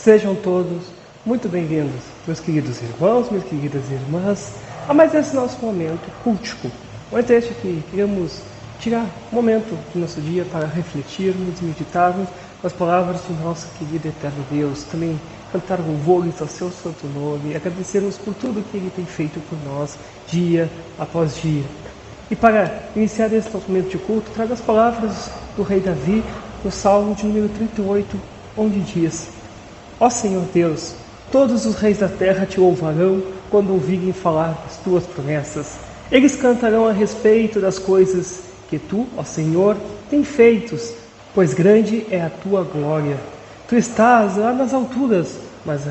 Sejam todos muito bem-vindos, meus queridos irmãos, minhas queridas irmãs, a mais esse nosso momento cultico. Momento este que queremos tirar um momento do nosso dia para refletirmos e meditarmos nas palavras do nosso querido eterno Deus, também cantar louvores ao seu santo nome, agradecermos por tudo que Ele tem feito por nós, dia após dia. E para iniciar esse nosso momento de culto, trago as palavras do rei Davi, no Salmo de número 38, onde diz: Ó Senhor Deus, todos os reis da terra te louvarão quando ouvirem falar das tuas promessas. Eles cantarão a respeito das coisas que tu, ó Senhor, tem feitos, pois grande é a tua glória. Tu estás lá nas alturas, mas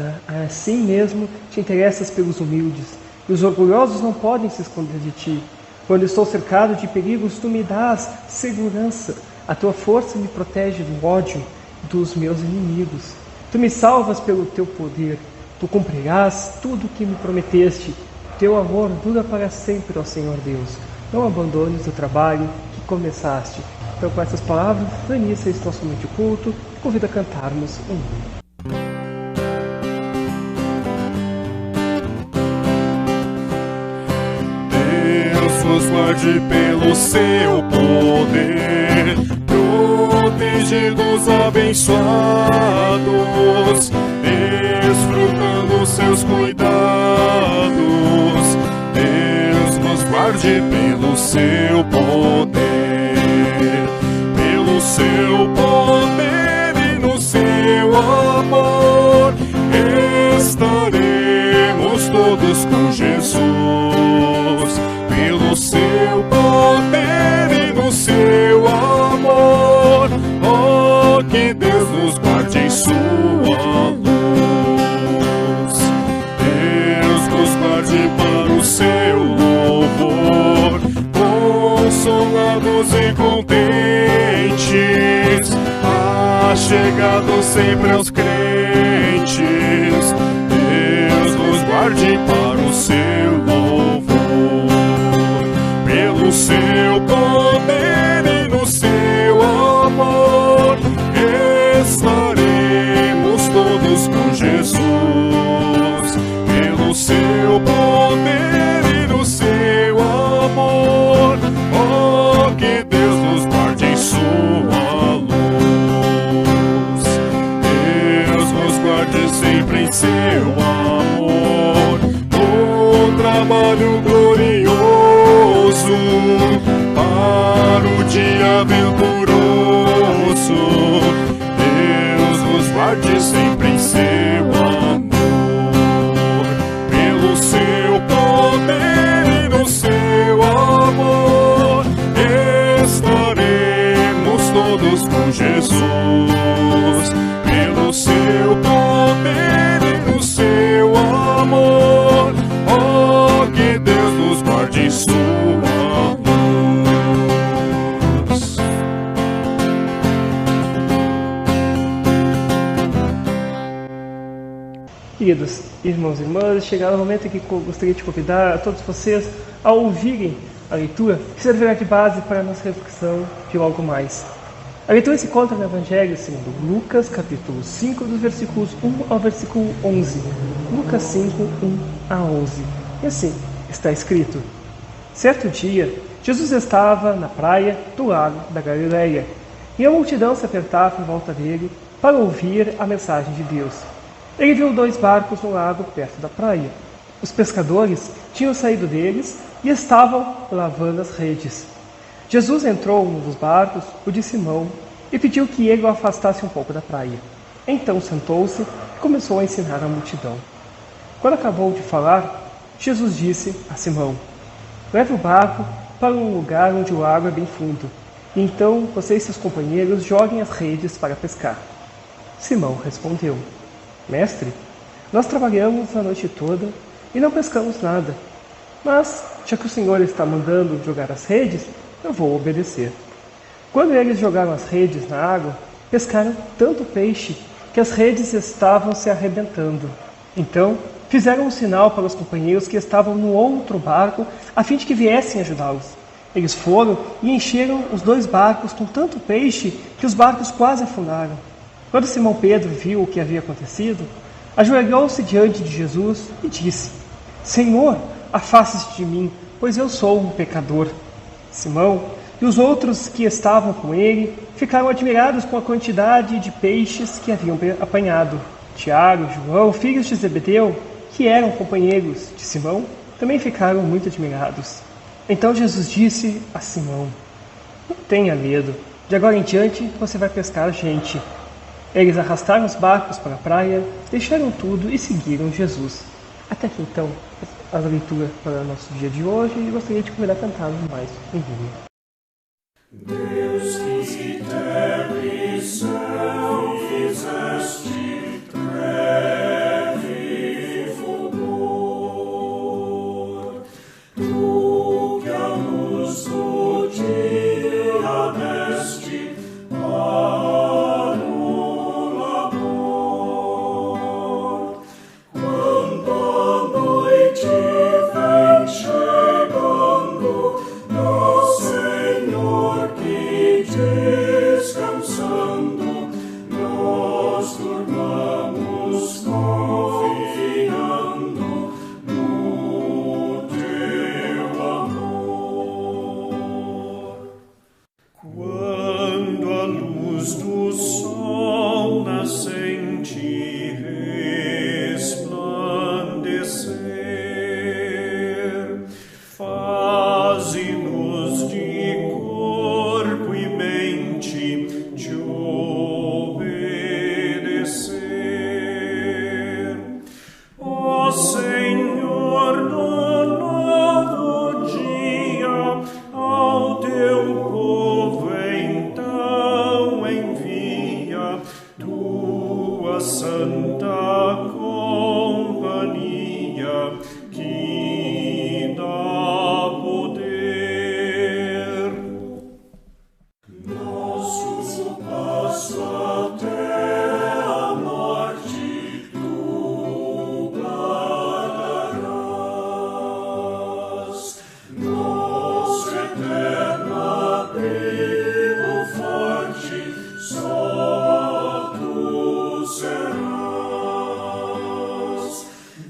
assim mesmo te interessas pelos humildes, e os orgulhosos não podem se esconder de ti. Quando estou cercado de perigos, tu me dás segurança. A tua força me protege do ódio dos meus inimigos. Tu me salvas pelo teu poder. Tu cumprirás tudo o que me prometeste. Teu amor dura para sempre, ó Senhor Deus. Não abandones o trabalho que começaste. Então, com essas palavras, inicia esse nosso momento de culto e convido a cantarmos um hino. Nos guarde pelo seu poder, protegidos, abençoados, desfrutando seus cuidados. Deus nos guarde pelo seu poder, e no seu amor estaremos todos com Jesus. Pelo seu poder e no seu amor, oh, que Deus nos guarde em sua luz. Deus nos guarde para o seu louvor, consolados e contentes, achegados sempre aos crentes. Deus nos guarde para o seu louvor. Pelo seu poder e no seu amor, estaremos todos com Jesus. Pelo seu poder e no seu amor, oh, que Deus nos guarde em sua luz. Deus nos guarde sempre em seu amor, no trabalho glorioso, para o dia venturoso. Deus nos guarde sempre em seu amor. Pelo seu poder e no seu amor, estaremos todos com Jesus. Pelo seu poder e no seu amor, oh, que Deus nos guarde em sua luz. Queridos irmãos e irmãs, chegado o momento em que gostaria de convidar a todos vocês a ouvirem a leitura, que servirá de base para a nossa reflexão de logo mais. A leitura se encontra no Evangelho segundo Lucas, capítulo 5, dos versículos 1 ao versículo 11. Lucas 5, 1 a 11. E assim está escrito: Certo dia, Jesus estava na praia do lago da Galileia, e a multidão se apertava em volta dele para ouvir a mensagem de Deus. Ele viu 2 barcos no lago perto da praia. Os pescadores tinham saído deles e estavam lavando as redes. Jesus entrou num dos barcos, o de Simão, e pediu que ele o afastasse um pouco da praia. Então sentou-se e começou a ensinar a multidão. Quando acabou de falar, Jesus disse a Simão: Leve o barco para um lugar onde o lago é bem fundo, e então você e seus companheiros joguem as redes para pescar. Simão respondeu: Mestre, nós trabalhamos a noite toda e não pescamos nada. Mas, já que o Senhor está mandando jogar as redes, eu vou obedecer. Quando eles jogaram as redes na água, pescaram tanto peixe que as redes estavam se arrebentando. Então, fizeram um sinal para os companheiros que estavam no outro barco, a fim de que viessem ajudá-los. Eles foram e encheram os 2 barcos com tanto peixe que os barcos quase afundaram. Quando Simão Pedro viu o que havia acontecido, ajoelhou-se diante de Jesus e disse: Senhor, afaste-te de mim, pois eu sou um pecador. Simão e os outros que estavam com ele ficaram admirados com a quantidade de peixes que haviam apanhado. Tiago e João, filhos de Zebedeu, que eram companheiros de Simão, também ficaram muito admirados. Então Jesus disse a Simão: Não tenha medo, de agora em diante você vai pescar gente. Eles arrastaram os barcos para a praia, deixaram tudo e seguiram Jesus. Até aqui então, a leitura para o nosso dia de hoje, e gostaria de convidar a cantar mais um hino. Deus que terra e céu fizeste treve e fulgor, tu que a luz do dia deste para o labor. Quando a noite vem chegando, ó Senhor, que descansando nós durmamos confiando no teu amor. Quando a luz do sol nascente resplandecer, faze-nos de corpo e mente te obedecer. Ó Senhor, no novo dia, ao teu povo então envia tua santa companhia que dá poder. Nosso passo até a morte tu guardarás. Nosso eterno abrigo forte só tu serás.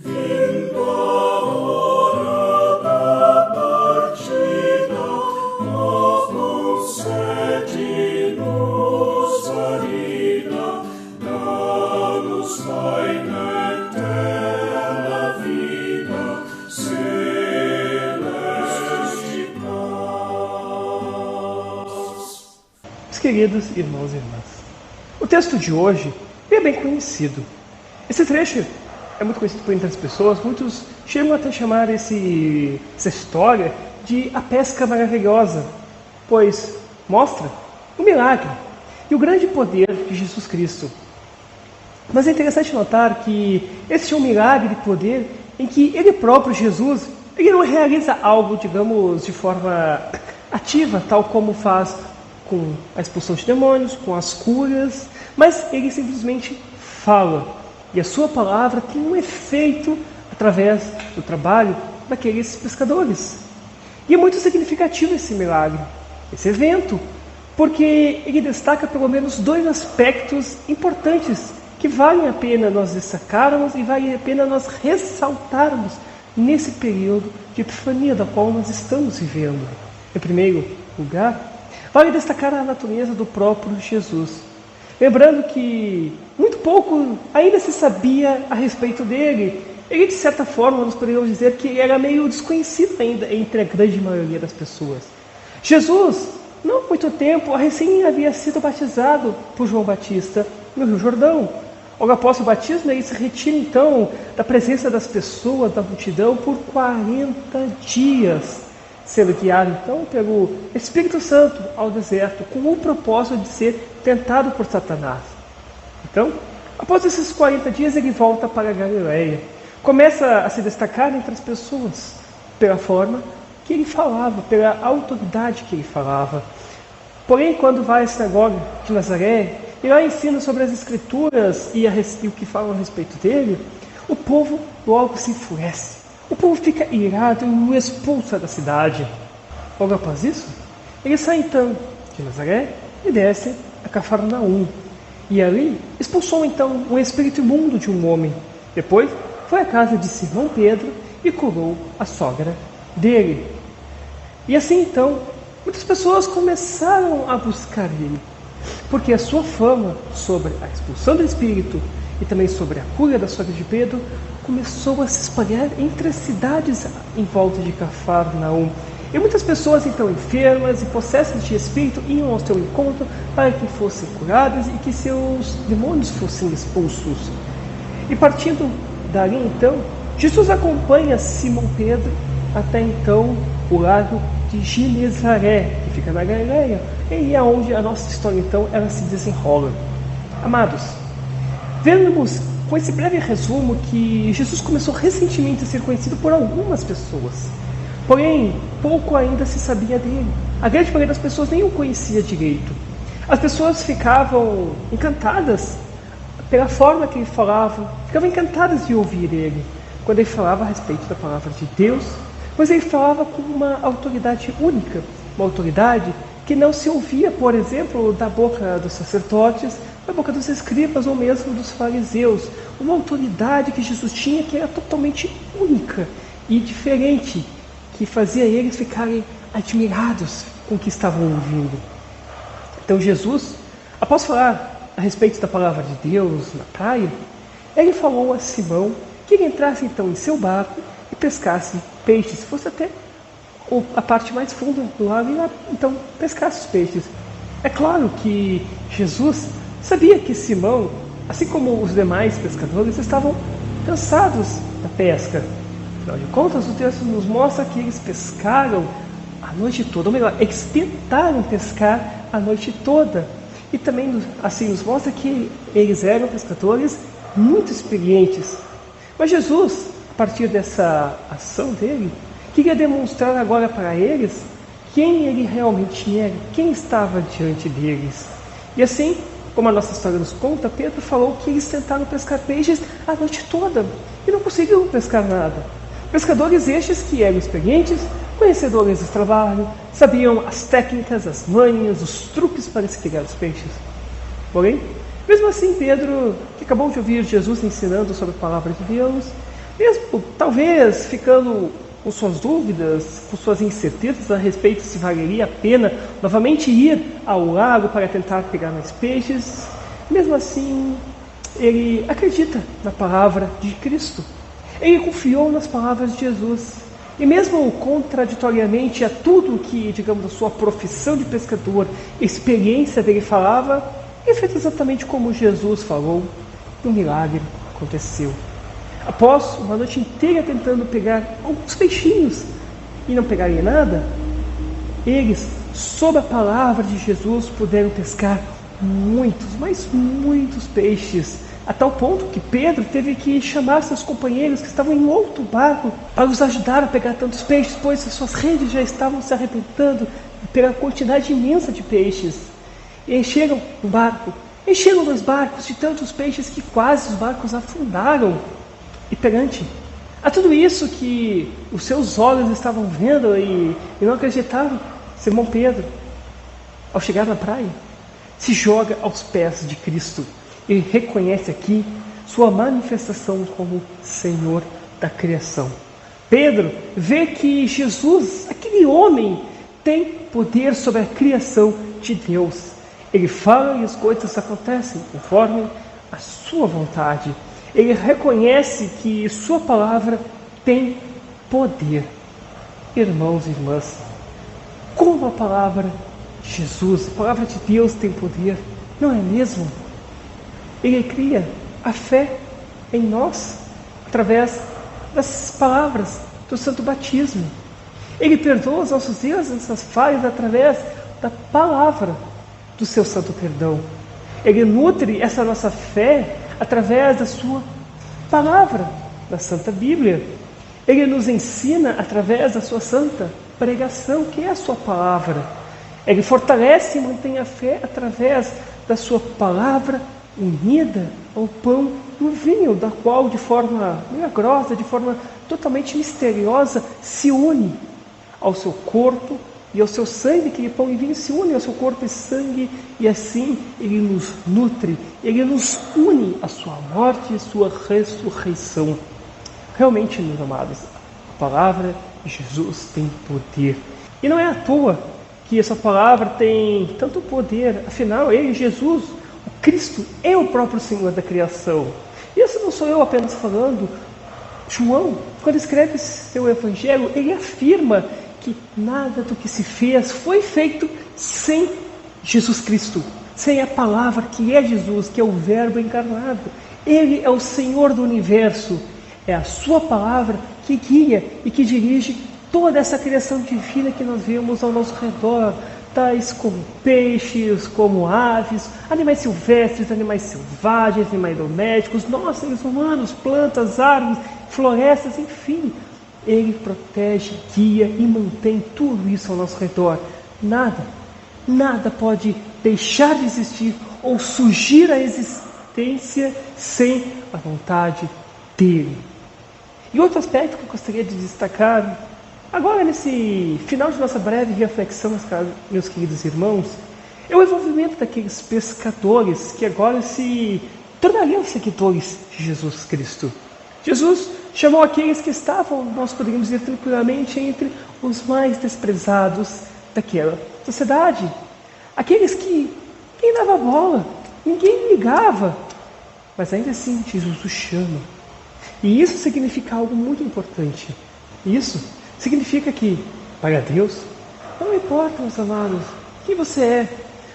Vindo a hora da partida, ó, concede-nos a vida, dá-nos, Pai, na eterna vida, celeste paz. Meus queridos irmãos e irmãs, o texto de hoje é bem conhecido. Esse trecho é muito conhecido por muitas pessoas, muitos chegam até a chamar essa história de a pesca maravilhosa, pois mostra o milagre e o grande poder de Jesus Cristo. Mas é interessante notar que esse é um milagre de poder em que ele próprio, Jesus, ele não realiza algo, digamos, de forma ativa, tal como faz com a expulsão de demônios, com as curas, mas ele simplesmente fala. E a sua palavra tem um efeito através do trabalho daqueles pescadores. E é muito significativo esse milagre, esse evento, porque ele destaca pelo menos dois aspectos importantes que valem a pena nós destacarmos e vale a pena nós ressaltarmos nesse período de epifania da qual nós estamos vivendo. Em primeiro lugar, vale destacar a natureza do próprio Jesus. Lembrando que muito pouco ainda se sabia a respeito dele. Ele, de certa forma, nós poderíamos dizer que ele era meio desconhecido ainda entre a grande maioria das pessoas. Jesus, não há muito tempo, recém havia sido batizado por João Batista no Rio Jordão. Logo após o batismo, ele se retira então da presença das pessoas, da multidão, por 40 dias, sendo guiado então pelo Espírito Santo ao deserto, com o propósito de ser tentado por Satanás. Então, após esses 40 dias, ele volta para a Galileia. Começa a se destacar entre as pessoas pela forma que ele falava, pela autoridade que ele falava. Porém, quando vai à sinagoga de Nazaré, e lá ensina sobre as Escrituras e o que falam a respeito dele, o povo logo se enfurece. O povo fica irado e o expulsa da cidade. Logo após isso, ele sai então de Nazaré e desce a Cafarnaum. E ali expulsou então um espírito imundo de um homem. Depois foi à casa de Simão Pedro e curou a sogra dele. E assim então, muitas pessoas começaram a buscar ele, porque a sua fama sobre a expulsão do espírito e também sobre a cura da sogra de Pedro começou a se espalhar entre as cidades em volta de Cafarnaum. E muitas pessoas então enfermas e possessas de espírito iam ao seu encontro para que fossem curadas e que seus demônios fossem expulsos. E partindo dali então, Jesus acompanha Simão Pedro até então o lago de Genezaré, que fica na Galileia, e é onde a nossa história então ela se desenrola. Amados, vemos com esse breve resumo que Jesus começou recentemente a ser conhecido por algumas pessoas. Porém, pouco ainda se sabia dele. A grande maioria das pessoas nem o conhecia direito. As pessoas ficavam encantadas pela forma que ele falava, ficavam encantadas de ouvir ele, quando ele falava a respeito da palavra de Deus, pois ele falava com uma autoridade única, uma autoridade que não se ouvia, por exemplo, da boca dos sacerdotes, da boca dos escribas ou mesmo dos fariseus. Uma autoridade que Jesus tinha que era totalmente única e diferente, que fazia eles ficarem admirados com o que estavam ouvindo. Então Jesus, após falar a respeito da palavra de Deus na praia, ele falou a Simão que ele entrasse então em seu barco e pescasse peixes, se fosse até a parte mais funda do lago, e então pescasse os peixes. É claro que Jesus sabia que Simão, assim como os demais pescadores, estavam cansados da pesca. Afinal de contas, o texto nos mostra que eles pescaram a noite toda, ou melhor, eles tentaram pescar a noite toda. E também assim nos mostra que eles eram pescadores muito experientes. Mas Jesus, a partir dessa ação dele, queria demonstrar agora para eles quem ele realmente era, quem estava diante deles. E assim, como a nossa história nos conta, Pedro falou que eles tentaram pescar peixes a noite toda e não conseguiram pescar nada. Pescadores estes que eram experientes, conhecedores do trabalho, sabiam as técnicas, as manhas, os truques para se pegar os peixes. Porém, mesmo assim, Pedro, que acabou de ouvir Jesus ensinando sobre a palavra de Deus, mesmo talvez ficando com suas dúvidas, com suas incertezas a respeito se valeria a pena novamente ir ao lago para tentar pegar mais peixes, mesmo assim, ele acredita na palavra de Cristo. Ele confiou nas palavras de Jesus. E mesmo contraditoriamente a tudo que, digamos, a sua profissão de pescador, experiência dele falava, ele fez exatamente como Jesus falou, e um milagre aconteceu. Após uma noite inteira tentando pegar alguns peixinhos e não pegarem nada, eles, sob a palavra de Jesus, puderam pescar muitos, mas muitos peixes, a tal ponto que Pedro teve que chamar seus companheiros que estavam em outro barco para os ajudar a pegar tantos peixes, pois as suas redes já estavam se arrebentando pela quantidade imensa de peixes. E encheram o barco, encheram os barcos de tantos peixes que quase os barcos afundaram. E perante a tudo isso que os seus olhos estavam vendo e não acreditaram, Simão Pedro, ao chegar na praia, se joga aos pés de Cristo. Ele reconhece aqui sua manifestação como Senhor da criação. Pedro vê que Jesus, aquele homem, tem poder sobre a criação de Deus. Ele fala e as coisas acontecem conforme a sua vontade. Ele reconhece que sua palavra tem poder. Irmãos e irmãs, como a palavra de Jesus, a palavra de Deus tem poder, não é mesmo? Ele cria a fé em nós através das palavras do Santo Batismo. Ele perdoa os nossos erros, nossas falhas através da palavra do seu santo perdão. Ele nutre essa nossa fé através da sua palavra, da Santa Bíblia. Ele nos ensina através da sua santa pregação, que é a sua palavra. Ele fortalece e mantém a fé através da sua palavra unida ao pão e ao vinho, da qual de forma milagrosa, de forma totalmente misteriosa, se une ao seu corpo e ao seu sangue que pão e vinho se unem ao seu corpo e sangue, e assim ele nos nutre, ele nos une à sua morte e à sua ressurreição. Realmente, meus amados, a palavra de Jesus tem poder. E não é à toa que essa palavra tem tanto poder. Afinal, ele, Jesus, o Cristo, é o próprio Senhor da criação. E isso não sou eu apenas falando. João, quando escreve seu evangelho, ele afirma que nada do que se fez foi feito sem Jesus Cristo, sem a palavra que é Jesus, que é o Verbo encarnado. Ele é o Senhor do universo. É a sua palavra que guia e que dirige toda essa criação divina que nós vemos ao nosso redor, tais como peixes, como aves, animais silvestres, animais selvagens, animais domésticos, nós, seres humanos, plantas, árvores, florestas, enfim. Ele protege, guia e mantém tudo isso ao nosso redor. Nada pode deixar de existir ou surgir à existência sem a vontade dele. E outro aspecto que eu gostaria de destacar, agora nesse final de nossa breve reflexão, meus queridos irmãos, é o envolvimento daqueles pescadores que agora se tornariam seguidores de Jesus Cristo. Jesus chamou aqueles que estavam, nós poderíamos dizer tranquilamente, entre os mais desprezados daquela sociedade. Aqueles que ninguém dava bola, ninguém ligava, mas ainda assim Jesus os chama. E isso significa algo muito importante. Isso significa que, para Deus, não importa, meus amados, quem você é,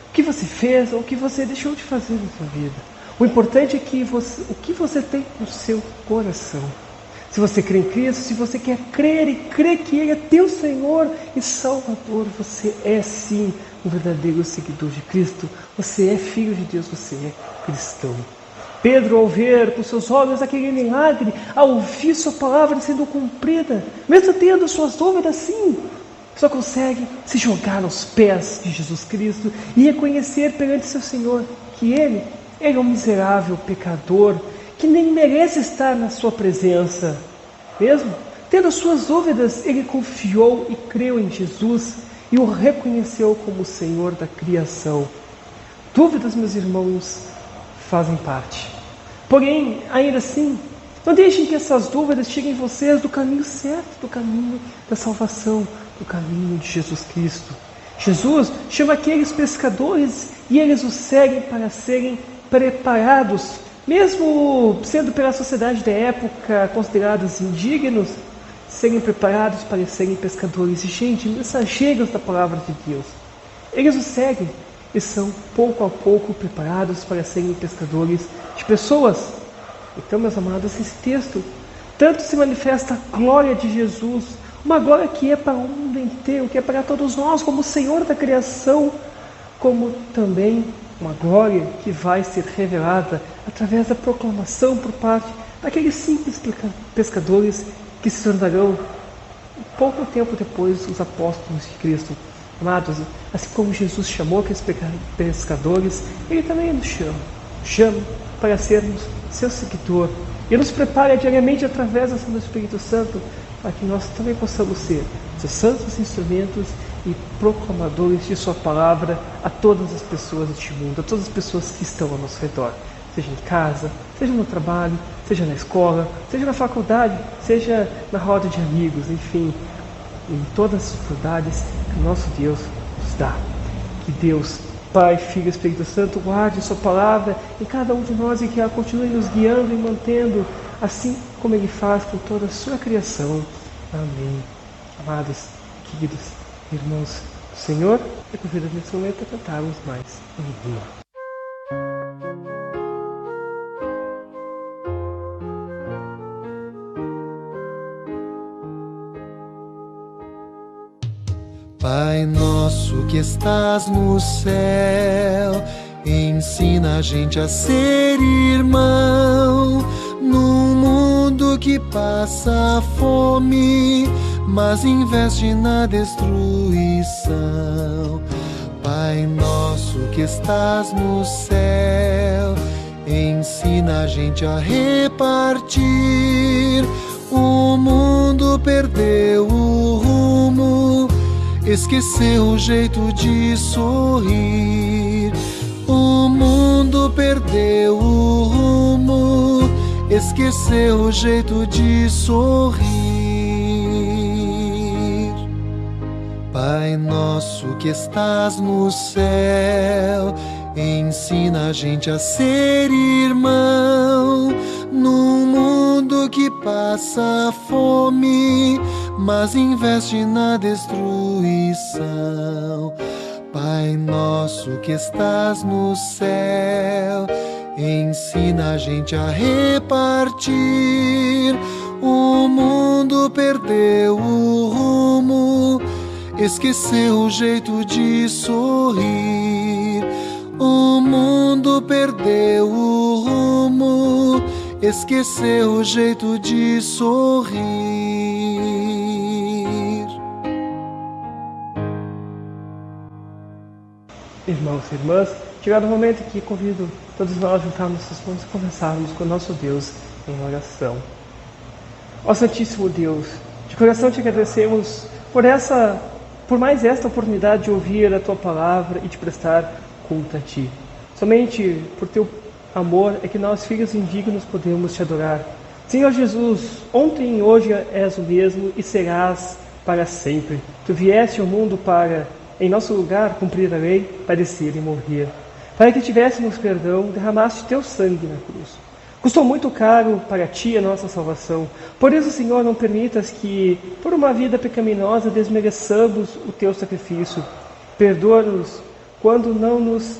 o que você fez ou o que você deixou de fazer na sua vida. O importante é que o que você tem no seu coração. Se você crê em Cristo, se você quer crer e crer que Ele é teu Senhor e Salvador, você é sim um verdadeiro seguidor de Cristo. Você é filho de Deus, você é cristão. Pedro, ao ver com seus olhos aquele milagre, ao ouvir sua palavra sendo cumprida, mesmo tendo suas dúvidas, sim, só consegue se jogar aos pés de Jesus Cristo e reconhecer perante seu Senhor que Ele é um miserável pecador que nem merece estar na sua presença. Mesmo tendo suas dúvidas, ele confiou e creu em Jesus e o reconheceu como o Senhor da criação. Dúvidas, meus irmãos, fazem parte. Porém, ainda assim, não deixem que essas dúvidas tirem vocês do caminho certo, do caminho da salvação, do caminho de Jesus Cristo. Jesus chama aqueles pescadores e eles os seguem para serem preparados, mesmo sendo pela sociedade da época considerados indignos, serem preparados para serem pescadores. E, gente, mensageiros da palavra de Deus. Eles os seguem e são pouco a pouco preparados para serem pescadores de pessoas. Então, meus amados, esse texto tanto se manifesta a glória de Jesus, uma glória que é para o mundo inteiro, que é para todos nós como Senhor da criação, como também uma glória que vai ser revelada através da proclamação por parte daqueles simples pescadores que se tornarão, pouco tempo depois, os apóstolos de Cristo. Amados, assim como Jesus chamou aqueles pescadores, Ele também nos chama para sermos seu seguidor e nos prepara diariamente através da ação do Espírito Santo para que nós também possamos ser seus santos instrumentos e proclamadores de sua palavra a todas as pessoas deste mundo, a todas as pessoas que estão ao nosso redor, seja em casa, seja no trabalho, seja na escola, seja na faculdade, seja na roda de amigos, enfim, em todas as dificuldades que o nosso Deus nos dá. Que Deus, Pai, Filho e Espírito Santo, guarde sua palavra em cada um de nós e que ela continue nos guiando e mantendo, assim como Ele faz com toda a sua criação. Amém. Amados, queridos irmãos do Senhor, eu convido nesse momento a cantarmos mais um hino. Pai nosso que estás no céu, ensina a gente a ser irmão, num mundo que passa fome, mas investe na destruição. Pai nosso que estás no céu, ensina a gente a repartir. O mundo perdeu o rumo, esqueceu o jeito de sorrir. O mundo perdeu o rumo, esqueceu o jeito de sorrir. Pai nosso que estás no céu, ensina a gente a ser irmão, num mundo que passa fome, mas investe na destruição. Pai nosso que estás no céu, ensina a gente a repartir. O mundo perdeu o rumo, esqueceu o jeito de sorrir. O mundo perdeu o rumo, esqueceu o jeito de sorrir. Irmãos e irmãs, chegado o momento em que convido todos nós a juntarmos nossas mãos e conversarmos com o nosso Deus em oração. Ó Santíssimo Deus, de coração te agradecemos por mais esta oportunidade de ouvir a Tua Palavra e de prestar culto a Ti. Somente por Teu amor é que nós, filhos indignos, podemos Te adorar. Senhor Jesus, ontem e hoje és o mesmo e serás para sempre. Tu vieste ao mundo para, em nosso lugar, cumprir a lei, padecer e morrer. Para que tivéssemos perdão, derramaste Teu sangue na cruz. Custou muito caro para Ti a nossa salvação. Por isso, Senhor, não permitas que, por uma vida pecaminosa, desmereçamos o Teu sacrifício. Perdoa-nos quando não nos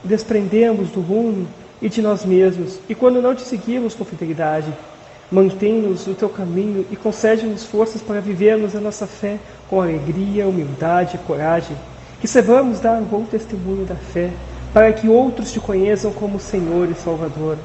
desprendemos do rumo e de nós mesmos, e quando não Te seguimos com fidelidade. Mantém-nos no Teu caminho e concede-nos forças para vivermos a nossa fé com alegria, humildade e coragem. Que saibamos dar um bom testemunho da fé, para que outros Te conheçam como Senhor e Salvador.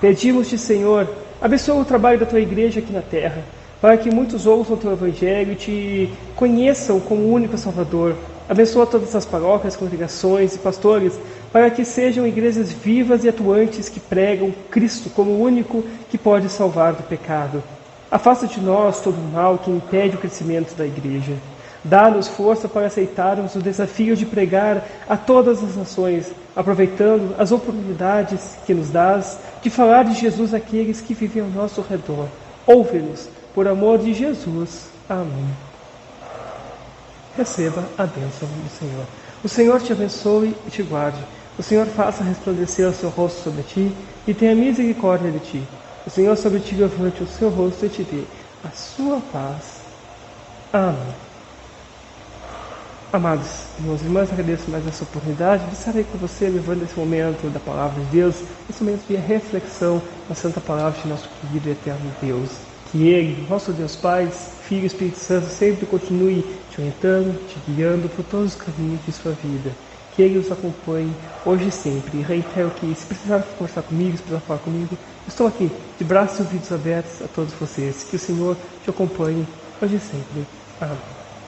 Pedimos-te, Senhor, abençoa o trabalho da Tua Igreja aqui na terra, para que muitos ouçam o Teu Evangelho e Te conheçam como o único Salvador. Abençoa todas as paróquias, congregações e pastores, para que sejam igrejas vivas e atuantes que pregam Cristo como o único que pode salvar do pecado. Afasta de nós todo o mal que impede o crescimento da Igreja. Dá-nos força para aceitarmos o desafio de pregar a todas as nações, aproveitando as oportunidades que nos dás de falar de Jesus àqueles que vivem ao nosso redor. Ouve-nos, por amor de Jesus. Amém. Receba a bênção do Senhor. O Senhor te abençoe e te guarde. O Senhor faça resplandecer o seu rosto sobre ti e tenha misericórdia de ti. O Senhor sobre ti levante o seu rosto e te dê a sua paz. Amém. Amados irmãos e irmãs, agradeço mais essa oportunidade de estar aí com você, levando esse momento da Palavra de Deus, esse momento de reflexão na Santa Palavra de nosso querido e eterno Deus. Que Ele, nosso Deus Pai, Filho e Espírito Santo, sempre continue te orientando, te guiando por todos os caminhos de sua vida. Que Ele os acompanhe hoje e sempre. E reitero que, se precisar conversar comigo, se precisar falar comigo, estou aqui, de braços e ouvidos abertos a todos vocês. Que o Senhor te acompanhe hoje e sempre. Amém.